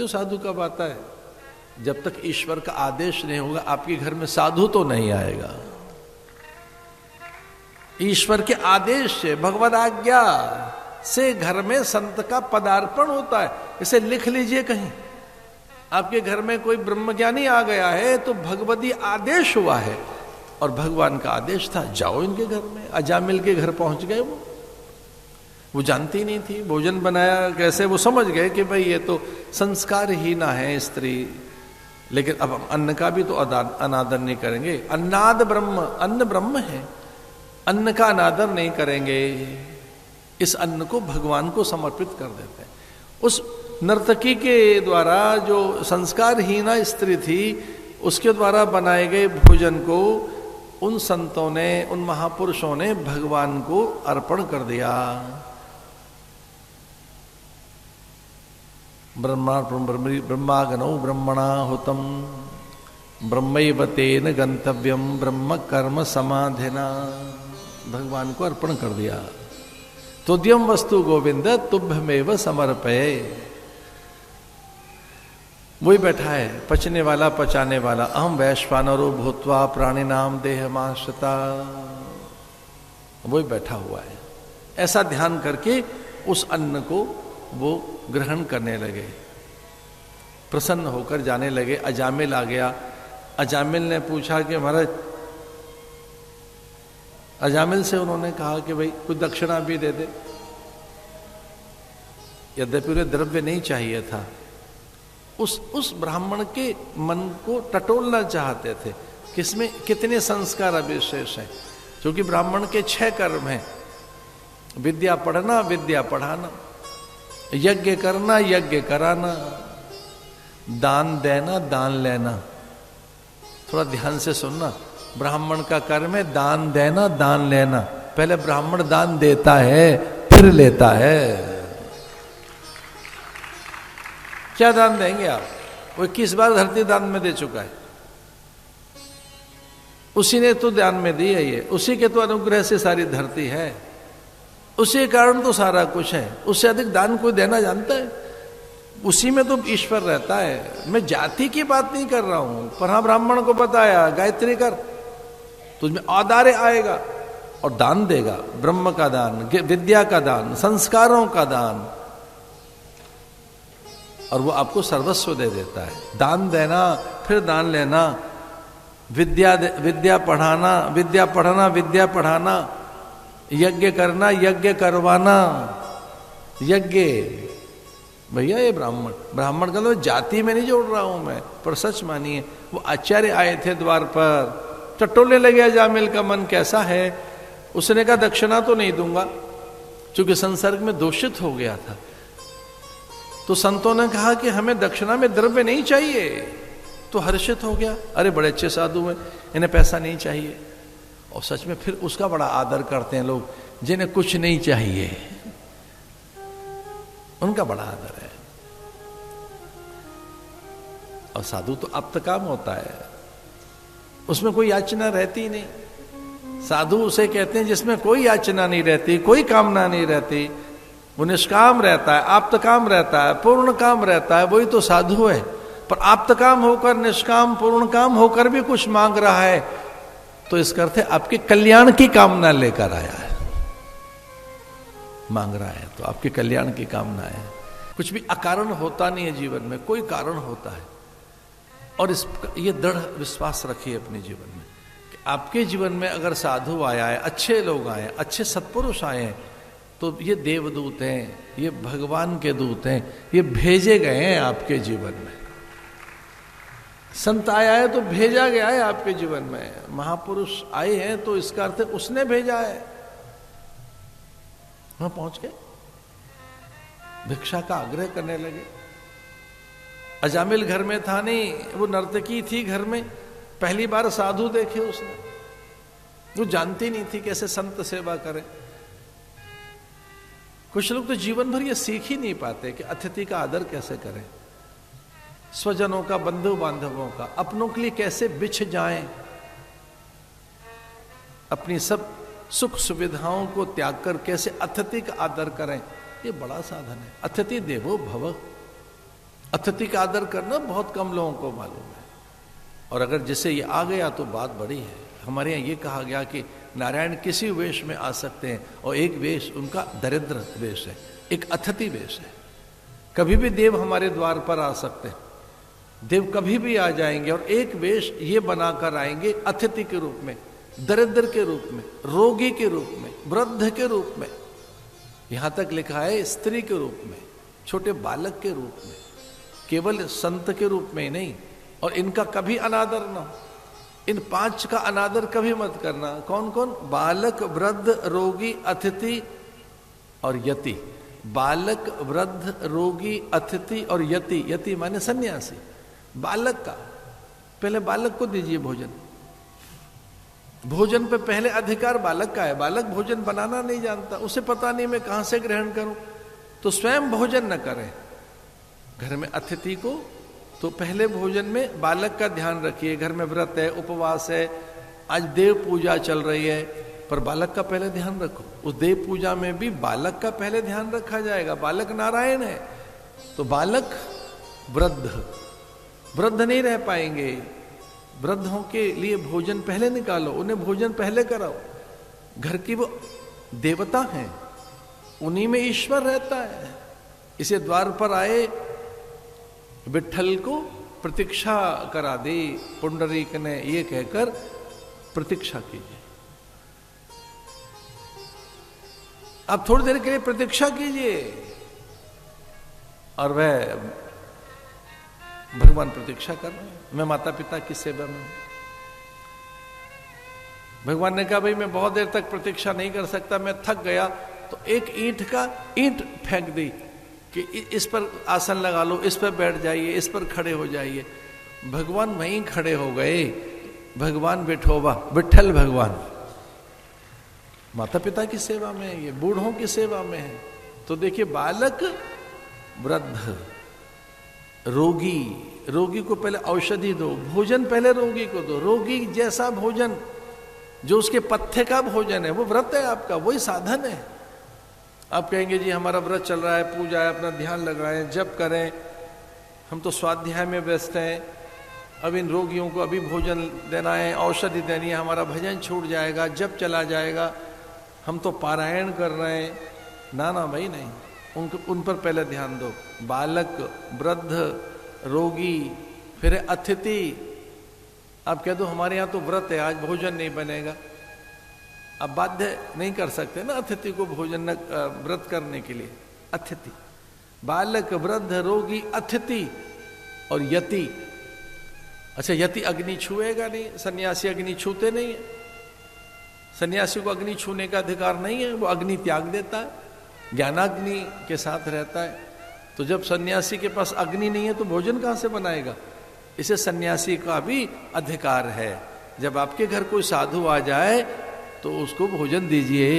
जानते हो साधु कब आता है? जब तक ईश्वर का आदेश नहीं होगा आपके घर में साधु तो नहीं आएगा। ईश्वर के आदेश से, भगवद आज्ञा से घर में संत का पदार्पण होता है। इसे लिख लीजिए कहीं, आपके घर में कोई ब्रह्मज्ञानी आ गया है तो भगवदी आदेश हुआ है, और भगवान का आदेश था जाओ इनके घर में। अजामिल के घर पहुंच गए वो जानती नहीं थी, भोजन बनाया कैसे, वो समझ गए कि भाई ये तो संस्कारहीन है स्त्री, लेकिन अब हम अन्न का भी तो अनादर नहीं करेंगे। अन्नाद ब्रह्म, अन्न ब्रह्म है, अन्न का अनादर नहीं करेंगे, इस अन्न को भगवान को समर्पित कर देते हैं। उस नर्तकी के द्वारा, जो संस्कारहीना स्त्री थी, उसके द्वारा बनाए गए भोजन को उन संतों ने, उन महापुरुषों ने भगवान को अर्पण कर दिया। ब्रह्मागनौ ब्रह्मणा हुतम ब्रह्मैव तेन गंतव्यम ब्रह्म कर्म समाधिना, भगवान को अर्पण कर दिया। तुद्यम वस्तु गोविंद तुभ्यमेव समर्पये। वही बैठा है, पचने वाला पचाने वाला। अहम वैश्वानरो भूत्वा प्राणी नाम देहमाश्रिता, वही बैठा हुआ है। ऐसा ध्यान करके उस अन्न को वो ग्रहण करने लगे, प्रसन्न होकर जाने लगे। अजामिल आ गया। अजामिल ने पूछा कि महाराज, अजामिल से उन्होंने कहा कि भाई कुछ दक्षिणा भी दे दे। यद्यपि उन्हें द्रव्य नहीं चाहिए था, उस ब्राह्मण के मन को टटोलना चाहते थे, किसमें कितने संस्कार अविशेष हैं। क्योंकि ब्राह्मण के 6 कर्म हैं, विद्या पढ़ना, विद्या पढ़ाना, यज्ञ करना, यज्ञ कराना, दान देना, दान लेना। थोड़ा ध्यान से सुनना, ब्राह्मण का कर्म है दान देना, दान लेना। पहले ब्राह्मण दान देता है, फिर लेता है। क्या दान देंगे आप? वो 21 बार धरती दान में दे चुका है, उसी ने तो दान में दी है, ये उसी के तो अनुग्रह से सारी धरती है, उसी कारण तो सारा कुछ है। उससे अधिक दान कोई देना जानता है? उसी में तो ईश्वर रहता है। मैं जाति की बात नहीं कर रहा हूं, पर हाँ ब्राह्मण को बताया गायत्री कर, तुझमें औदार्य आएगा और दान देगा। ब्रह्म का दान, विद्या का दान, संस्कारों का दान, और वो आपको सर्वस्व दे देता है। दान देना, फिर दान लेना, विद्या पढ़ाना, विद्या पढ़ाना, विद्या पढ़ाना, यज्ञ करना, यज्ञ करवाना। यज्ञ भैया ये ब्राह्मण का तो जाति में नहीं जोड़ रहा हूं मैं, पर सच मानिए वो आचार्य आए थे द्वार पर, टटोलने लगे अजामिल का मन कैसा है। उसने कहा दक्षिणा तो नहीं दूंगा, क्योंकि संसर्ग में दूषित हो गया था। तो संतों ने कहा कि हमें दक्षिणा में द्रव्य नहीं चाहिए। तो हर्षित हो गया, अरे बड़े अच्छे साधु हैं, इन्हें पैसा नहीं चाहिए। और सच में फिर उसका बड़ा आदर करते हैं लोग, जिन्हें कुछ नहीं चाहिए, उनका बड़ा आदर है। और साधु तो अप्तकाम होता है, उसमें कोई याचना रहती नहीं। साधु उसे कहते हैं जिसमें कोई याचना नहीं रहती, कोई कामना नहीं रहती, वो निष्काम रहता है, आप्तकाम रहता है, पूर्ण काम रहता है, वही तो साधु है। पर आप्तकाम होकर, निष्काम पूर्ण काम होकर भी कुछ मांग रहा है, तो इसका अर्थ है आपके कल्याण की कामना लेकर आया है। मांग रहा है तो आपके कल्याण की कामना है। कुछ भी अकारण होता नहीं है जीवन में, कोई कारण होता है। और ये दृढ़ विश्वास रखिए अपने जीवन में कि आपके जीवन में अगर साधु आया है, अच्छे लोग आए, अच्छे सत्पुरुष आए हैं, तो ये देवदूत हैं, ये भगवान के दूत हैं, ये भेजे गए हैं आपके जीवन में। संत आया है तो भेजा गया है आपके जीवन में। महापुरुष आए हैं तो इसका अर्थ उसने भेजा है। वहां पहुंच गए, भिक्षा का आग्रह करने लगे। अजामिल घर में था नहीं, वो नर्तकी थी घर में, पहली बार साधु देखे उसने, वो जानती नहीं थी कैसे संत सेवा करें। कुछ लोग तो जीवन भर ये सीख ही नहीं पाते कि अतिथि का आदर कैसे करें, स्वजनों का, बंधु बांधवों का, अपनों के लिए कैसे बिछ जाएं, अपनी सब सुख सुविधाओं को त्याग कर कैसे अतिथि का आदर करें। ये बड़ा साधन है। अतिथि देवो भव, अतिथि का आदर करना बहुत कम लोगों को मालूम है, और अगर जिसे ये आ गया तो बात बड़ी है। हमारे यहाँ ये कहा गया कि नारायण किसी वेश में आ सकते हैं, और एक वेश उनका दरिद्र वेश है, एक अतिथि वेश है। कभी भी देव हमारे द्वार पर आ सकते हैं, देव कभी भी आ जाएंगे, और एक वेश ये बनाकर आएंगे अतिथि के रूप में, दरिद्र के रूप में, रोगी के रूप में, वृद्ध के रूप में, यहां तक लिखा है स्त्री के रूप में, छोटे बालक के रूप में, केवल संत के रूप में ही नहीं। और इनका कभी अनादर ना हो, इन 5 का अनादर कभी मत करना। कौन कौन? बालक, वृद्ध, रोगी, अतिथि और यति। बालक, वृद्ध, रोगी, अतिथि और यति। यति माने सन्यासी। बालक का पहले बालक को दीजिए भोजन, भोजन पे पहले अधिकार बालक का है। बालक भोजन बनाना नहीं जानता, उसे पता नहीं मैं कहां से ग्रहण करूं, तो स्वयं भोजन न करे। घर में अतिथि को तो पहले भोजन में बालक का ध्यान रखिए। घर में व्रत है, उपवास है, आज देव पूजा चल रही है, पर बालक का पहले ध्यान रखो। उस देव पूजा में भी बालक का पहले ध्यान रखा जाएगा। बालक नारायण है, तो बालक, वृद्ध, वृद्ध नहीं रह पाएंगे, वृद्धों के लिए भोजन पहले निकालो, उन्हें भोजन पहले कराओ। घर की वो देवता हैं, उन्हीं में ईश्वर रहता है। इसे द्वार पर आए विट्ठल को प्रतीक्षा करा दे, पुंडरीक ने ये कहकर प्रतीक्षा कीजिए। आप थोड़ी देर के लिए प्रतीक्षा कीजिए, और वह भगवान प्रतीक्षा कर रहे हैं। मैं माता पिता की सेवा में हूं। भगवान ने कहा भाई मैं बहुत देर तक प्रतीक्षा नहीं कर सकता, मैं थक गया, तो एक ईंट फेंक दी कि इस पर आसन लगा लो, इस पर बैठ जाइए, इस पर खड़े हो जाइए। भगवान वहीं खड़े हो गए। भगवान विठोबा, विट्ठल भगवान माता पिता की सेवा में है, ये बूढ़ों की सेवा में है। तो देखिए, बालक, वृद्ध, रोगी, रोगी को पहले औषधि दो, भोजन पहले रोगी को दो। रोगी जैसा भोजन जो उसके पथ्य का भोजन है, वो व्रत है आपका, वही साधन है। आप कहेंगे जी हमारा व्रत चल रहा है, पूजा है, अपना ध्यान लगाएं, जप करें, हम तो स्वाध्याय में व्यस्त हैं, अब इन रोगियों को अभी भोजन देना है, औषधि देनी है, हमारा भजन छूट जाएगा, जप चला जाएगा, हम तो पारायण कर रहे हैं। ना ना भाई नहीं, उन पर पहले ध्यान दो। बालक, वृद्ध, रोगी, फिर अतिथि। आप कह दो हमारे यहाँ तो व्रत है, आज भोजन नहीं बनेगा। अब बाध्य नहीं कर सकते ना अतिथि को भोजन व्रत करने के लिए। अतिथि, बालक, वृद्ध, रोगी, अतिथि और यति। अच्छा, यति अग्नि छुएगा नहीं, सन्यासी अग्नि छूते नहीं है। सन्यासी को अग्नि छूने का अधिकार नहीं है, वो अग्नि त्याग देता है, ज्ञानाग्नि के साथ रहता है। तो जब सन्यासी के पास अग्नि नहीं है तो भोजन कहां से बनाएगा? इसे सन्यासी का भी अधिकार है। जब आपके घर कोई साधु आ जाए तो उसको भोजन दीजिए।